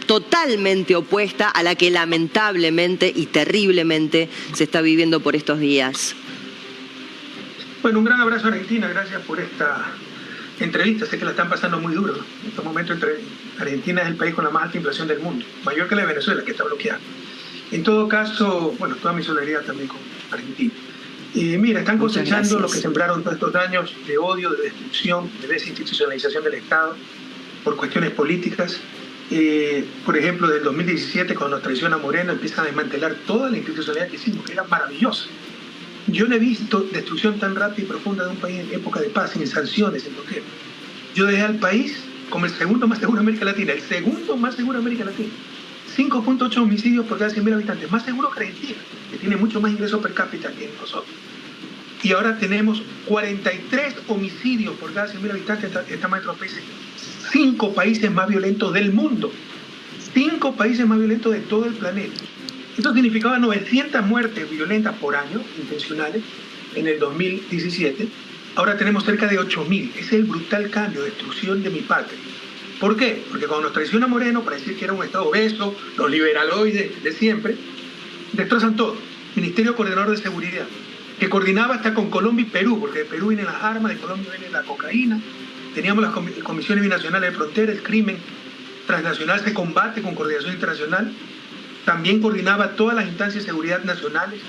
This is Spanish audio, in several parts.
totalmente opuesta a la que lamentablemente y terriblemente se está viviendo por estos días. Bueno, un gran abrazo a Argentina, gracias por esta entrevista. Sé que la están pasando muy duro, ¿no? En estos momentos Argentina es el país con la más alta inflación del mundo, mayor que la de Venezuela, que está bloqueada. En todo caso, bueno, toda mi solidaridad también con Argentina. Y mira, están cosechando lo que sembraron todos estos años de odio, de destrucción, de desinstitucionalización del Estado por cuestiones políticas. Por ejemplo, del 2017, cuando nos traiciona Moreno, empiezan a desmantelar toda la institucionalidad que hicimos, que era maravillosa. Yo no he visto destrucción tan rápida y profunda de un país en época de paz, sin sanciones, sin bloqueo. Yo dejé al país como el segundo más seguro de América Latina, el segundo más seguro de América Latina. 5.8 homicidios por cada 100.000 habitantes, más seguro que Argentina, que tiene mucho más ingresos per cápita que nosotros. Y ahora tenemos 43 homicidios por cada 100.000 habitantes, esta metrópolis, 5 países más violentos del mundo, 5 países más violentos de todo el planeta. Esto significaba 900 muertes violentas por año, intencionales, en el 2017. Ahora tenemos cerca de 8.000. Ese es el brutal cambio, destrucción de mi patria. ¿Por qué? Porque cuando nos traiciona Moreno, para decir que era un Estado obeso, los liberaloides de siempre, destrozan todo. Ministerio Coordinador de Seguridad, que coordinaba hasta con Colombia y Perú, porque de Perú vienen las armas, de Colombia viene la cocaína. Teníamos las comisiones binacionales de frontera, el crimen transnacional se combate con coordinación internacional. También coordinaba todas las instancias de seguridad nacionales,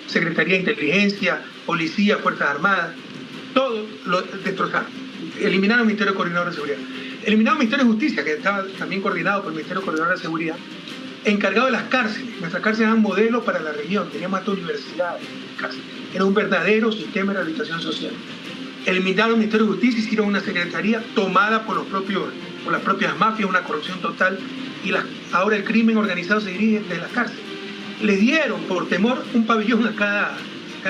Secretaría de Inteligencia, Policía, Fuerzas Armadas, todo lo destrozaron. Eliminaron el Ministerio Coordinador de Seguridad. Eliminaron el Ministerio de Justicia, que estaba también coordinado por el Ministerio Coordinador de Seguridad, encargado de las cárceles. Nuestras cárceles eran modelo para la región, teníamos hasta universidades en cárceles. Era un verdadero sistema de rehabilitación social. Eliminaron el Ministerio de Justicia, hicieron una secretaría tomada por las propias mafias, una corrupción total, y ahora el crimen organizado se dirige desde las cárceles. Les dieron, por temor, un pabellón a cada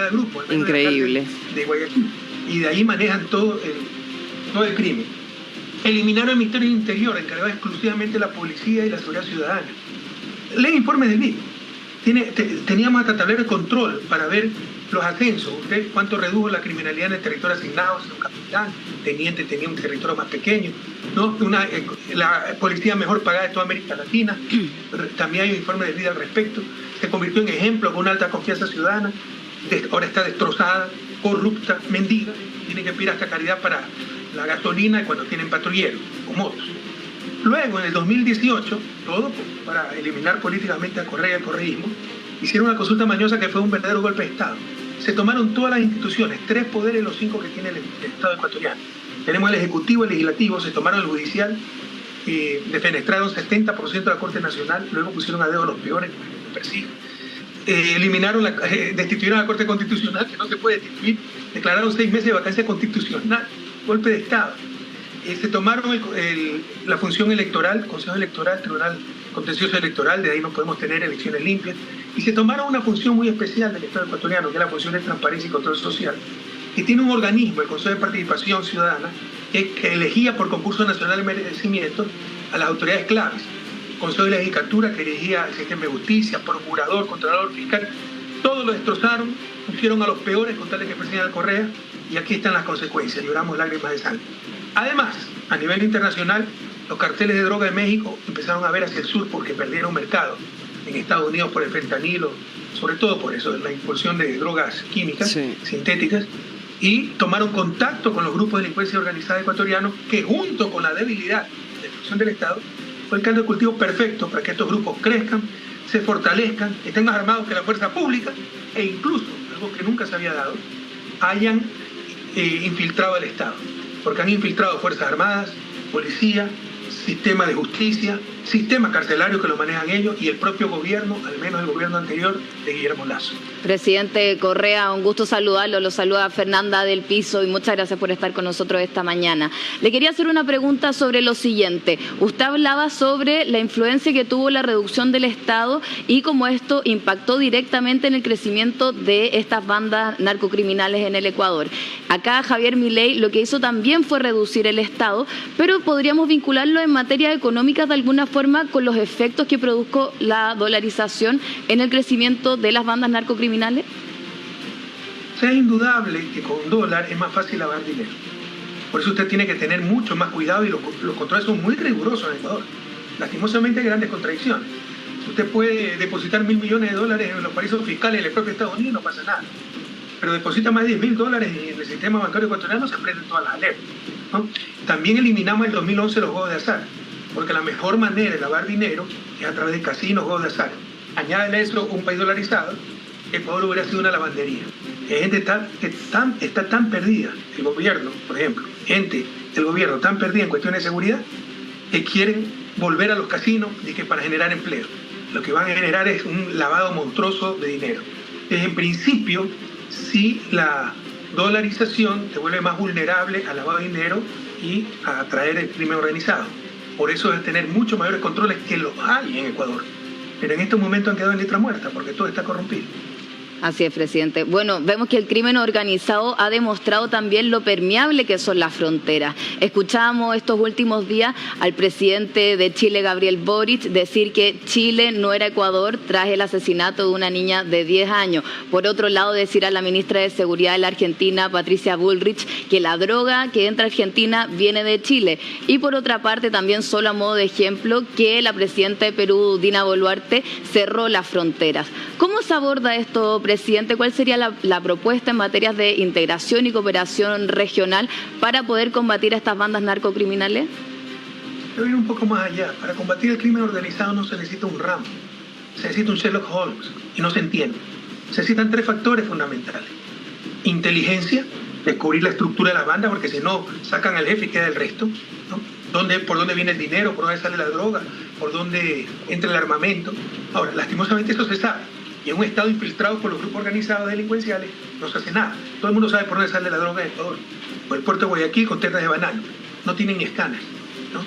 grupo. Increíble. De Guayaquil. Y de ahí manejan todo el crimen. Eliminaron el Ministerio del Interior, encargado exclusivamente de la policía y la seguridad ciudadana. Leen informes del mismo. Teníamos hasta tablero de control para ver los ascensos. ¿Usted cuánto redujo la criminalidad en el territorio asignado? Si un capitán, teniente tenía un territorio más pequeño, ¿no? La policía mejor pagada de toda América Latina. También hay un informe de vida al respecto. Se convirtió en ejemplo con una alta confianza ciudadana. Ahora está destrozada, corrupta, mendiga. Tiene que pedir hasta caridad para la gasolina cuando tienen patrulleros o motos. Luego, en el 2018, todo para eliminar políticamente a Correa y al correísmo, hicieron una consulta mañosa que fue un verdadero golpe de Estado. Se tomaron todas las instituciones, 3 poderes los 5 que tiene el Estado ecuatoriano. Tenemos el Ejecutivo, el Legislativo, se tomaron el Judicial, defenestraron 70% de la Corte Nacional, luego pusieron a dedo los peores, persiguen. Destituyeron a la Corte Constitucional, que no se puede destituir, declararon 6 meses de vacancia constitucional, golpe de Estado. Se tomaron la función electoral, Consejo Electoral, Tribunal Contencioso Electoral, de ahí no podemos tener elecciones limpias, y se tomaron una función muy especial del Estado ecuatoriano, que es la función de transparencia y control social, que tiene un organismo, el Consejo de Participación Ciudadana, que elegía por concurso nacional de merecimiento a las autoridades claves. El Consejo de la Legislatura, que elegía el sistema de justicia, procurador, controlador fiscal, todo lo destrozaron, pusieron a los peores con tal de que presidente Correa, y aquí están las consecuencias, lloramos lágrimas de sangre. Además, a nivel internacional, los carteles de droga de México empezaron a ver hacia el sur porque perdieron mercado en Estados Unidos por el fentanilo, sobre todo por eso, la impulsión de drogas químicas, sintéticas, y tomaron contacto con los grupos de delincuencia organizada ecuatorianos que, junto con la debilidad de la destrucción del Estado, fue el caldo de cultivo perfecto para que estos grupos crezcan, se fortalezcan, estén más armados que la fuerza pública e incluso, algo que nunca se había dado, hayan infiltrado al Estado. Porque han infiltrado Fuerzas Armadas, Policía, sistema de justicia, sistema carcelario que lo manejan ellos y el propio gobierno, al menos el gobierno anterior de Guillermo Lasso. Presidente Correa, un gusto saludarlo, lo saluda Fernanda del Piso y muchas gracias por estar con nosotros esta mañana. Le quería hacer una pregunta sobre lo siguiente. Usted hablaba sobre la influencia que tuvo la reducción del Estado y cómo esto impactó directamente en el crecimiento de estas bandas narcocriminales en el Ecuador. Acá Javier Milei lo que hizo también fue reducir el Estado, pero podríamos vincularlo en materia económica de alguna forma con los efectos que produjo la dolarización en el crecimiento de las bandas narcocriminales. O sea, es indudable que con dólar es más fácil lavar dinero. Por eso usted tiene que tener mucho más cuidado y los controles son muy rigurosos en Ecuador. lastimosamente hay grandes contradicciones. Usted puede depositar $1.000 millones en los paraísos fiscales del propio Estados Unidos y no pasa nada. Pero deposita más de $10.000 en el sistema bancario ecuatoriano, se prenden todas las alertas, ¿no? También eliminamos en el 2011 los juegos de azar, porque la mejor manera de lavar dinero es a través de casinos, juegos de azar. Añádele eso un país dolarizado, Ecuador hubiera sido una lavandería. La gente está tan perdida, el gobierno, por ejemplo, gente del gobierno tan perdida en cuestiones de seguridad, que quieren volver a los casinos y que para generar empleo. Lo que van a generar es un lavado monstruoso de dinero. En principio, si la dolarización te vuelve más vulnerable al lavado de dinero y a atraer el crimen organizado. Por eso es tener mucho mayores controles que los hay en Ecuador. Pero en estos momentos han quedado en letra muerta porque todo está corrompido. Así es, presidente. Bueno, vemos que el crimen organizado ha demostrado también lo permeable que son las fronteras. Escuchábamos estos últimos días al presidente de Chile, Gabriel Boric, decir que Chile no era Ecuador tras el asesinato de una niña de 10 años. Por otro lado, decir a la ministra de Seguridad de la Argentina, Patricia Bullrich, que la droga que entra a Argentina viene de Chile. Y por otra parte, también solo a modo de ejemplo, que la presidenta de Perú, Dina Boluarte, cerró las fronteras. ¿Cómo se aborda esto, presidente? ¿Cuál sería la propuesta en materias de integración y cooperación regional para poder combatir a estas bandas narcocriminales? Debe ir un poco más allá. Para combatir el crimen organizado no se necesita un Rambo, se necesita un Sherlock Holmes, y no se entiende. Se necesitan 3 factores fundamentales. Inteligencia, descubrir la estructura de las bandas, porque si no, sacan al jefe y queda el resto, ¿no? Por dónde viene el dinero, por dónde sale la droga, por dónde entra el armamento. Ahora, lastimosamente eso se sabe. Y en un estado infiltrado por los grupos organizados delincuenciales no se hace nada. Todo el mundo sabe por dónde sale la droga de Ecuador. Por el puerto de Guayaquil con tierras de banano. No tienen ni escáneres, ¿no?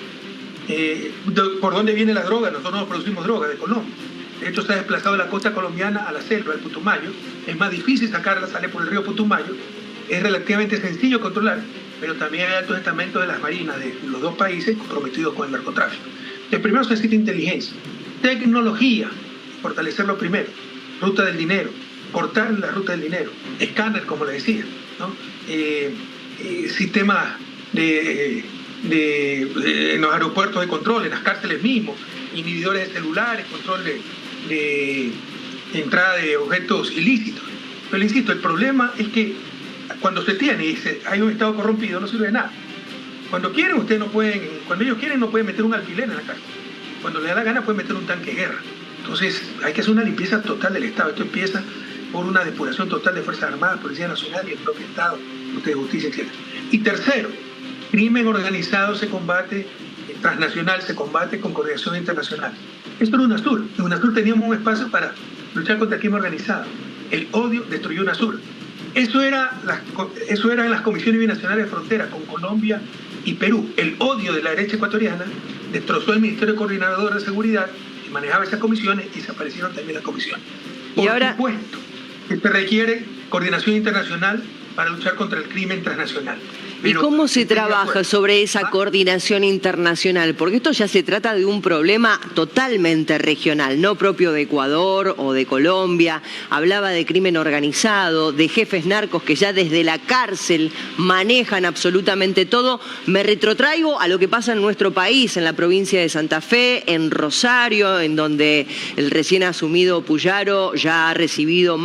¿Por dónde viene la droga? Nosotros no producimos droga, de Colombia. De hecho, se ha desplazado de la costa colombiana a la selva, al Putumayo. Es más difícil sacarla, sale por el río Putumayo. Es relativamente sencillo controlar, pero también hay altos estamentos de las marinas de los 2 países comprometidos con el narcotráfico. Entonces, primero se necesita inteligencia. Tecnología, fortalecerlo primero. Ruta del dinero, cortar la ruta del dinero. Escáner, como le decía, ¿no? Sistemas en los aeropuertos de control, en las cárceles mismos, inhibidores de celulares, control de entrada de objetos ilícitos. Pero insisto, el problema es que cuando se tiene y hay un Estado corrompido, no sirve de nada. Cuando quieren, cuando ellos quieren, no pueden meter un alfiler en la cárcel. Cuando les da la gana, pueden meter un tanque de guerra. Entonces, hay que hacer una limpieza total del Estado. Esto empieza por una depuración total de Fuerzas Armadas, Policía Nacional y el propio Estado, de Justicia, etc. Y tercero, crimen organizado se combate, transnacional se combate con coordinación internacional. Esto era UNASUR. En UNASUR teníamos un espacio para luchar contra el crimen organizado. El odio destruyó UNASUR. Eso era en las comisiones binacionales de frontera con Colombia y Perú. El odio de la derecha ecuatoriana destrozó el Ministerio Coordinador de Seguridad, que manejaba esas comisiones, y desaparecieron también las comisiones. Por supuesto que se requiere coordinación internacional para luchar contra el crimen transnacional. ¿Y cómo se trabaja sobre esa coordinación internacional? Porque esto ya se trata de un problema totalmente regional, no propio de Ecuador o de Colombia. Hablaba de crimen organizado, de jefes narcos que ya desde la cárcel manejan absolutamente todo. Me retrotraigo a lo que pasa en nuestro país, en la provincia de Santa Fe, en Rosario, en donde el recién asumido Puyaro ya ha recibido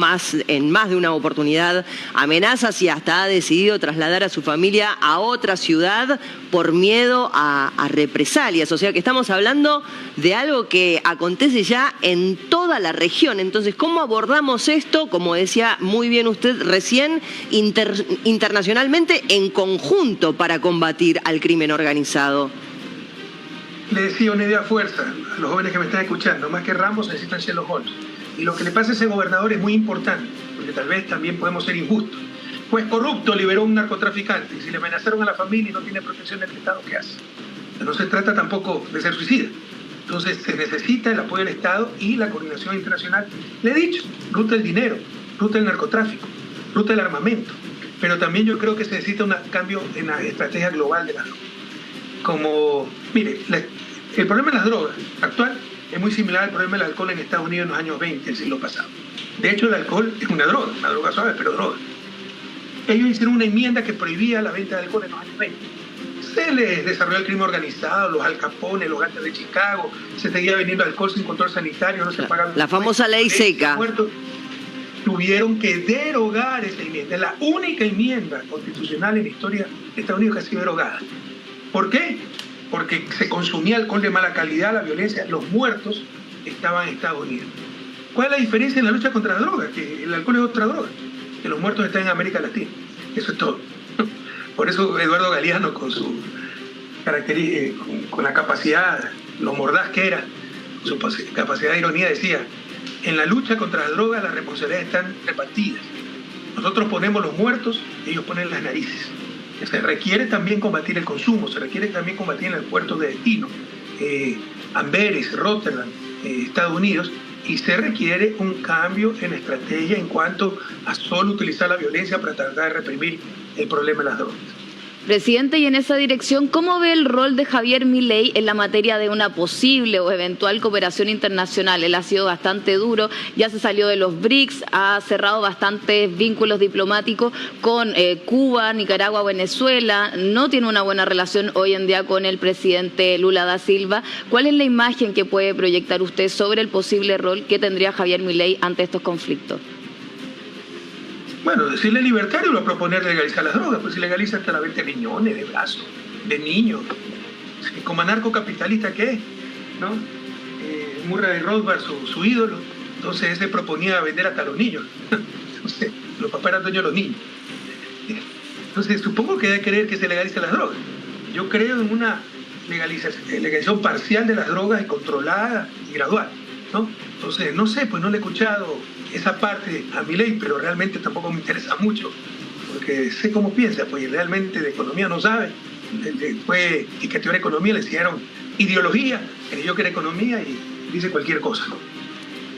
en más de una oportunidad amenazas y hasta ha decidido trasladar a su familia a otra ciudad por miedo a represalias. O sea que estamos hablando de algo que acontece ya en toda la región. Entonces, ¿cómo abordamos esto? Como decía muy bien usted recién, internacionalmente en conjunto para combatir al crimen organizado. Le decía una idea fuerza a los jóvenes que me están escuchando. Más que Ramos necesitan Sherlock Holmes. Y lo que le pasa a ese gobernador es muy importante, porque tal vez también podemos ser injustos. Pues corrupto liberó a un narcotraficante, y si le amenazaron a la familia y no tiene protección del Estado, ¿qué hace? No se trata tampoco de ser suicida. Entonces se necesita el apoyo del Estado y la coordinación internacional. Le he dicho, ruta del dinero, ruta del narcotráfico, ruta del armamento. Pero también yo creo que se necesita un cambio en la estrategia global de las drogas. Mire, el problema de las drogas actual es muy similar al problema del alcohol en Estados Unidos en los años 20 del siglo pasado. De hecho, el alcohol es una droga suave, pero droga. Ellos hicieron una enmienda que prohibía la venta de alcohol en los años 20. se les desarrolló el crimen organizado, los Al Capone, los Gatos de Chicago, se seguía vendiendo alcohol sin control sanitario, no se pagaba. La famosa ley seca. Tuvieron que derogar esa enmienda. Es la única enmienda constitucional en la historia de Estados Unidos que ha sido derogada. ¿Por qué? Porque se consumía alcohol de mala calidad, la violencia, los muertos estaban en Estados Unidos. ¿Cuál es la diferencia en la lucha contra la droga? Que el alcohol es otra droga, que los muertos están en América Latina. Eso es todo. Por eso Eduardo Galeano, con su con la capacidad, lo mordaz que era, su capacidad de ironía, decía: en la lucha contra la droga las responsabilidades están repartidas. Nosotros ponemos los muertos, ellos ponen las narices. Se requiere también combatir el consumo, se requiere también combatir en el puerto de destino, Amberes, Rotterdam, Estados Unidos, y se requiere un cambio en estrategia en cuanto a solo utilizar la violencia para tratar de reprimir el problema de las drogas. Presidente, y en esa dirección, ¿cómo ve el rol de Javier Milei en la materia de una posible o eventual cooperación internacional? Él ha sido bastante duro, ya se salió de los BRICS, ha cerrado bastantes vínculos diplomáticos con Cuba, Nicaragua, Venezuela, no tiene una buena relación hoy en día con el presidente Lula da Silva. ¿Cuál es la imagen que puede proyectar usted sobre el posible rol que tendría Javier Milei ante estos conflictos? Bueno, decirle libertario va a proponer legalizar las drogas, pues si legaliza hasta la venta de riñones, de brazos, de niños. Como anarcocapitalista que es, ¿no? Murray Rothbard, su ídolo, entonces ese proponía vender hasta los niños. Entonces, los papás eran dueños de los niños. Entonces, supongo que debe querer que se legalice las drogas. Yo creo en una legalización parcial de las drogas y controlada y gradual, ¿no? Entonces, no sé, pues no le he escuchado esa parte a Milei, pero realmente tampoco me interesa mucho, porque sé cómo piensa, pues realmente de economía no sabe. Después que estudió economía le enseñaron ideología, creyó que era economía y dice cualquier cosa, ¿no?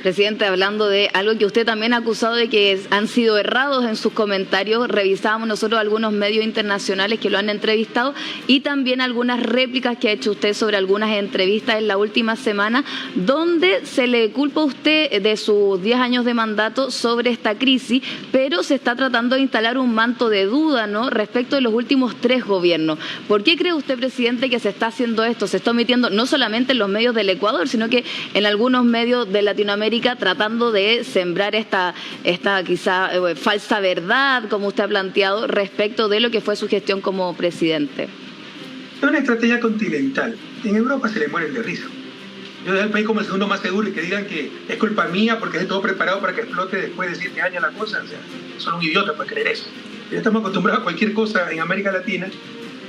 Presidente, hablando de algo que usted también ha acusado de que han sido errados en sus comentarios, revisábamos nosotros algunos medios internacionales que lo han entrevistado y también algunas réplicas que ha hecho usted sobre algunas entrevistas en la última semana, donde se le culpa a usted de sus 10 años de mandato sobre esta crisis, pero se está tratando de instalar un manto de duda, ¿no?, respecto de los últimos 3 gobiernos. ¿Por qué cree usted, presidente, que se está haciendo esto? Se está omitiendo no solamente en los medios del Ecuador, sino que en algunos medios de Latinoamérica, tratando de sembrar esta quizá falsa verdad, como usted ha planteado, respecto de lo que fue su gestión como presidente? Es una estrategia continental. En Europa se le mueren de risa. Yo desde el país como el segundo más seguro, y que digan que es culpa mía porque es todo preparado para que explote después de 7 años la cosa, o sea, son un idiota para creer eso. Ya estamos acostumbrados a cualquier cosa en América Latina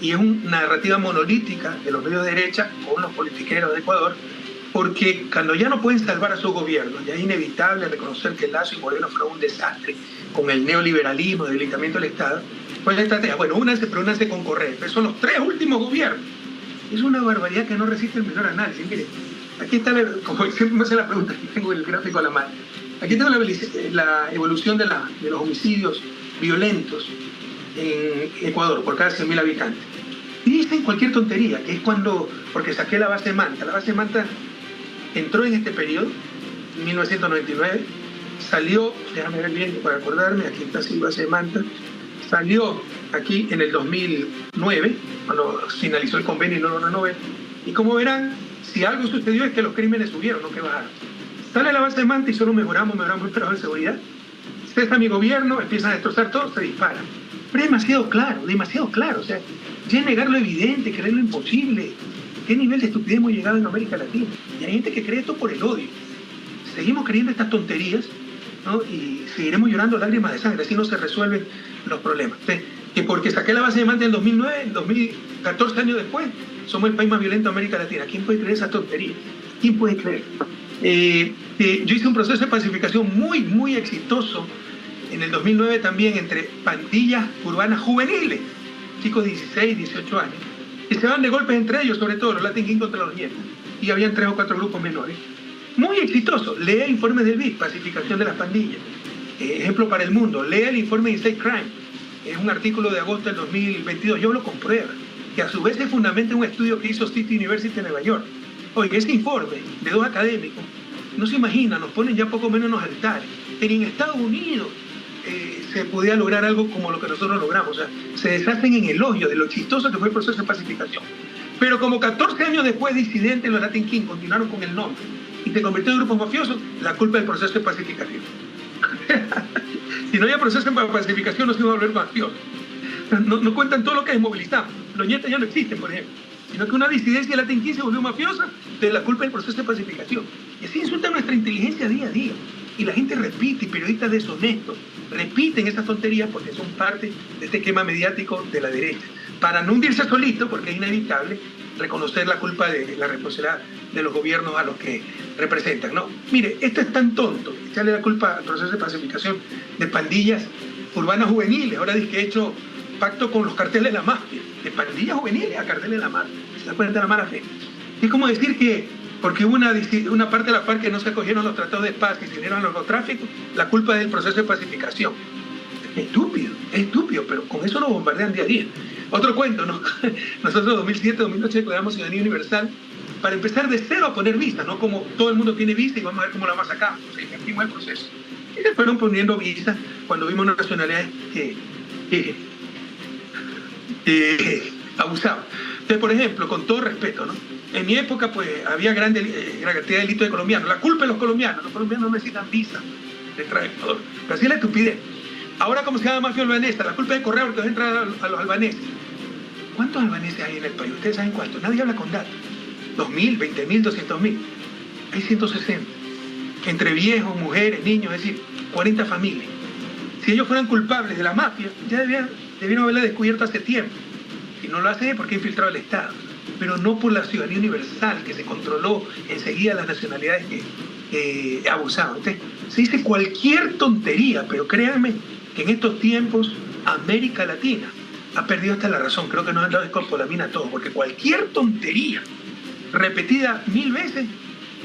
y es una narrativa monolítica de los medios de derecha con los politiqueros de Ecuador, porque cuando ya no pueden salvar a su gobierno, ya es inevitable reconocer que Lasso y Moreno fueron un desastre con el neoliberalismo, el debilitamiento del Estado. ¿Cuál es la estrategia? Bueno, únanse con Correa. Pero son los 3 últimos gobiernos. Es una barbaridad que no resiste el menor análisis. Mire, aquí está, como siempre me hace la pregunta, aquí tengo el gráfico a la mano. Aquí tengo la evolución de los homicidios violentos en Ecuador por cada 100.000 habitantes. Y dicen cualquier tontería, que es porque saqué la base Manta. La base Manta entró en este periodo, en 1999, salió, déjame ver bien para acordarme, aquí está la base Manta, salió aquí en el 2009, cuando finalizó el convenio y no lo renové, y como verán, si algo sucedió es que los crímenes subieron, no que bajaron. Sale la base Manta y solo mejoramos el trabajo de seguridad, cesa mi gobierno, empiezan a destrozar todo, se disparan. Pero es demasiado claro, o sea, ya es negar lo evidente, creer lo imposible. ¿Qué nivel de estupidez hemos llegado en América Latina? Y hay gente que cree esto por el odio. Seguimos creyendo estas tonterías, ¿no? Y seguiremos llorando lágrimas de sangre, así no se resuelven los problemas. Entonces, que porque saqué la base de Manta en el 2009, en 2014 años después, somos el país más violento de América Latina. ¿Quién puede creer esa tontería? ¿Quién puede creer? Yo hice un proceso de pacificación muy, muy exitoso en el 2009 también entre pandillas urbanas juveniles, chicos de 16, 18 años, que se van de golpes entre ellos, sobre todo los Latin Kings contra los nietos, y habían 3 o 4 grupos menores. Muy exitoso. Lea informes del BID, pacificación de las pandillas. Ejemplo para el mundo. Lea el informe de Inside Crime. Es un artículo de agosto del 2022. Yo lo compruebo. Que a su vez se fundamenta en un estudio que hizo City University de Nueva York. Oye, ese informe de 2 académicos, no se imagina, nos ponen ya poco menos en los altares. En Estados Unidos, se podía lograr algo como lo que nosotros logramos. O sea, se deshacen en elogio de lo chistoso que fue el proceso de pacificación. Pero como 14 años después, disidentes, los Latin Kings continuaron con el nombre y se convirtió en grupos mafiosos, la culpa del proceso de pacificación. Si no había proceso de pacificación, no se iba a volver mafiosos. No cuentan todo lo que desmovilizamos. Los ñetas ya no existen, por ejemplo. Sino que una disidencia Latin King se volvió mafiosa de la culpa del proceso de pacificación. Y así insultan nuestra inteligencia día a día. Y la gente repite, y periodistas deshonestos repiten esas tonterías porque son parte de este esquema mediático de la derecha. Para no hundirse solito, porque es inevitable reconocer la culpa de la responsabilidad de los gobiernos a los que representan, ¿no? Mire, esto es tan tonto, echarle la culpa al proceso de pacificación de pandillas urbanas juveniles. Ahora dice que he hecho pacto con los carteles de la mafia, de pandillas juveniles a carteles de la mafia. ¿Se da cuenta de la mala fe? Es como decir que porque hubo una parte de la FARC que no se acogieron los tratados de paz y se unieron a los narcotráficos, la culpa es del proceso de pacificación. Es estúpido, pero con eso nos bombardean día a día. Otro cuento, ¿no? Nosotros en 2007, 2008 declaramos ciudadanía universal para empezar de cero a poner visa, no como todo el mundo tiene visa y vamos a ver cómo la más sacamos. O sea, invertimos el proceso. Y se fueron poniendo visa cuando vimos nacionalidades abusaban. Entonces, por ejemplo, con todo respeto, ¿no? En mi época, pues, había gran cantidad de delitos de colombianos. La culpa de los colombianos no necesitan visa de entrar a Ecuador. Pero así es la estupidez. Ahora, como se llama mafia albanesa, la culpa de Correa porque entrar a los albaneses. ¿Cuántos albaneses hay en el país? ¿Ustedes saben cuántos? Nadie habla con datos. 2.000, 20.000, 200.000. Hay 160. Entre viejos, mujeres, niños, es decir, 40 familias. Si ellos fueran culpables de la mafia, ya debieron haberla descubierto hace tiempo. Y no lo hacen porque ha infiltrado el Estado. Pero no por la ciudadanía universal, que se controló enseguida las nacionalidades que abusaban. Entonces, se dice cualquier tontería, pero créanme que en estos tiempos América Latina ha perdido hasta la razón. Creo que nos han dado escopolamina a todos, porque cualquier tontería repetida 1000 veces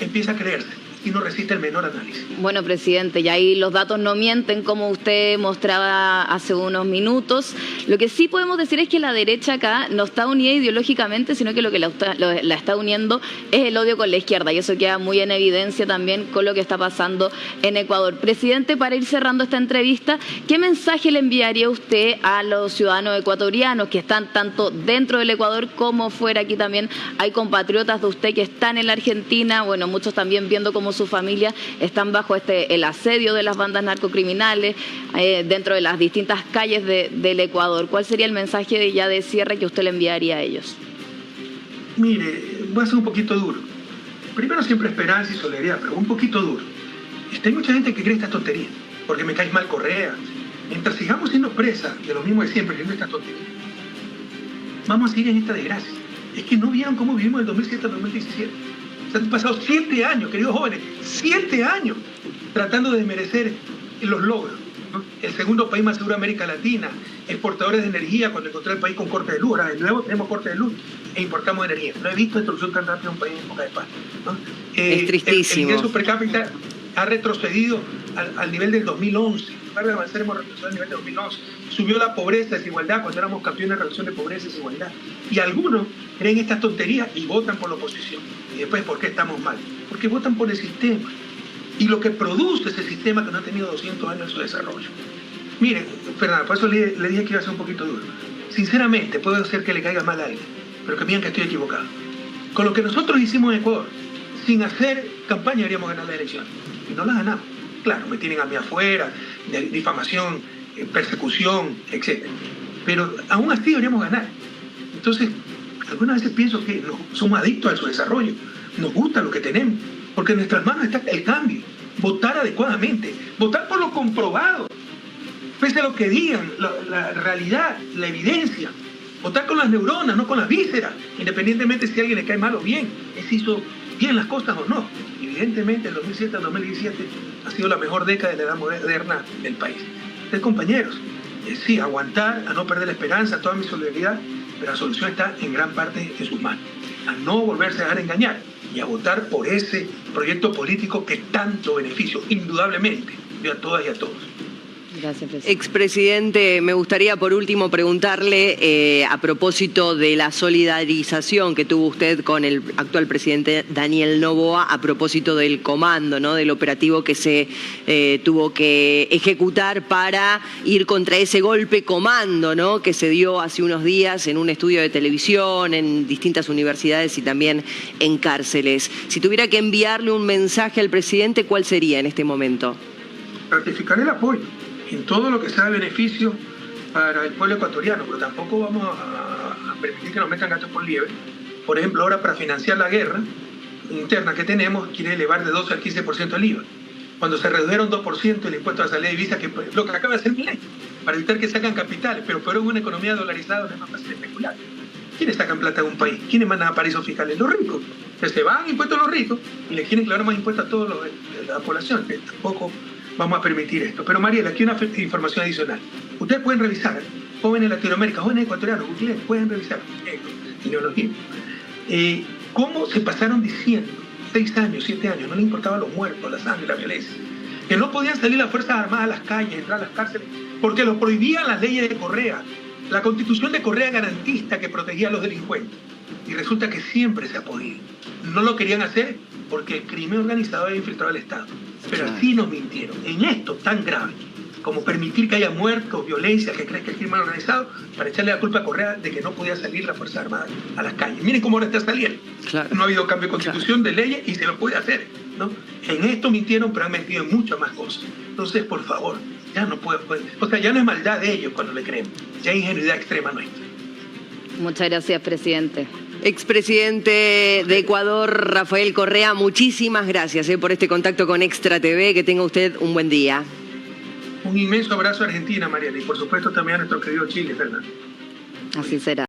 empieza a creerse y no resiste el menor análisis. Bueno, presidente, y ahí los datos no mienten, como usted mostraba hace unos minutos. Lo que sí podemos decir es que la derecha acá no está unida ideológicamente, sino que lo que la está uniendo es el odio con la izquierda, y eso queda muy en evidencia también con lo que está pasando en Ecuador. Presidente, para ir cerrando esta entrevista, ¿qué mensaje le enviaría usted a los ciudadanos ecuatorianos que están tanto dentro del Ecuador como fuera? Aquí también hay compatriotas de usted que están en la Argentina, bueno, muchos también viendo cómo su familia están bajo el asedio de las bandas narcocriminales dentro de las distintas calles del Ecuador. ¿Cuál sería el mensaje de cierre que usted le enviaría a ellos? Mire, voy a ser un poquito duro. Primero siempre esperanza y solidaridad, pero un poquito duro. Hay mucha gente que cree estas tonterías, porque me caes mal Correa. Mientras sigamos siendo presa de lo mismo de siempre, creyendo estas tonterías, vamos a seguir en esta desgracia. Es que no vieron cómo vivimos del 2007 al 2017. Se han pasado 7 años, queridos jóvenes, 7 años tratando de desmerecer los logros, ¿no? El segundo país más seguro de América Latina, exportadores de energía cuando encontré el país con corte de luz. Ahora de nuevo tenemos corte de luz e importamos energía. No he visto destrucción tan rápida en un país en época de paz, ¿no? Es tristísimo. El ingreso per cápita ha retrocedido al nivel del 2011. En lugar de avanzar, hemos retrocedido al nivel del 2011. Subió la pobreza, desigualdad, cuando éramos campeones de reducción de pobreza y desigualdad. Y algunos creen estas tonterías y votan por la oposición. Y después, ¿por qué estamos mal? Porque votan por el sistema. Y lo que produce ese sistema que no ha tenido 200 años en su desarrollo. Miren, Fernando, por eso le dije que iba a ser un poquito duro. Sinceramente, puede ser que le caiga mal a alguien, pero que vean que estoy equivocado. Con lo que nosotros hicimos en Ecuador, sin hacer campaña, deberíamos ganar la elección. Y no la ganamos. Claro, me tienen a mí afuera, difamación, persecución, etc. Pero aún así deberíamos ganar. Entonces, algunas veces pienso que somos adictos a su desarrollo. Nos gusta lo que tenemos, porque en nuestras manos está el cambio. Votar adecuadamente, votar por lo comprobado, pese a lo que digan, la realidad, la evidencia. Votar con las neuronas, no con las vísceras, independientemente si a alguien le cae mal o bien, si hizo bien las cosas o no. Evidentemente, el 2007 al 2017 ha sido la mejor década de la edad moderna del país. Entonces, compañeros, sí, aguantar, a no perder la esperanza, a toda mi solidaridad, pero la solución está en gran parte en sus manos. A no volverse a dejar engañar y a votar por ese proyecto político que tanto beneficio, indudablemente, dio a todas y a todos. Gracias, presidente. Expresidente, me gustaría por último preguntarle a propósito de la solidarización que tuvo usted con el actual presidente Daniel Noboa a propósito del comando, ¿no? Del operativo que se tuvo que ejecutar para ir contra ese golpe comando, ¿no? Que se dio hace unos días en un estudio de televisión, en distintas universidades y también en cárceles. Si tuviera que enviarle un mensaje al presidente, ¿cuál sería en este momento? Ratificar el apoyo en todo lo que sea de beneficio para el pueblo ecuatoriano, pero tampoco vamos a permitir que nos metan gatos por liebre. Por ejemplo, ahora para financiar la guerra interna que tenemos, quiere elevar de 12 al 15% el IVA. Cuando se redujeron 2% el impuesto a la salida de divisas, que es lo que acaba de hacer Milei, para evitar que sacan capitales, pero en una economía dolarizada no es más fácil especular. ¿Quiénes sacan plata de un país? ¿Quiénes mandan a paraísos fiscales? Los ricos. Entonces se van impuestos a los ricos y le quieren clavar más impuestos a toda la población. Que tampoco vamos a permitir esto. Pero Mariela, aquí una información adicional. Ustedes pueden revisar, jóvenes de Latinoamérica, jóvenes ecuatorianos, ustedes pueden revisar, genealogía, cómo se pasaron diciendo 6 años, 7 años, no les importaban los muertos, la sangre, la violencia, que no podían salir las Fuerzas Armadas a las calles, entrar a las cárceles, porque lo prohibían las leyes de Correa. La Constitución de Correa garantista que protegía a los delincuentes. Y resulta que siempre se ha podido. No lo querían hacer porque el crimen organizado había infiltrado al Estado. Pero así nos mintieron. En esto tan grave, como permitir que haya muertos, violencia, que crezca el crimen organizado, para echarle la culpa a Correa de que no podía salir la Fuerza Armada a las calles. Miren cómo ahora está saliendo. Claro. No ha habido cambio de constitución, de leyes, y se lo puede hacer, ¿no? En esto mintieron, pero han mentido en muchas más cosas. Entonces, por favor, ya no puede. O sea, ya no es maldad de ellos cuando le creemos. Ya es ingenuidad extrema nuestra. Muchas gracias, presidente. Expresidente de Ecuador, Rafael Correa, muchísimas gracias por este contacto con Extra TV. Que tenga usted un buen día. Un inmenso abrazo a Argentina, Mariela, y por supuesto también a nuestro querido Chile, Fernando. Así será.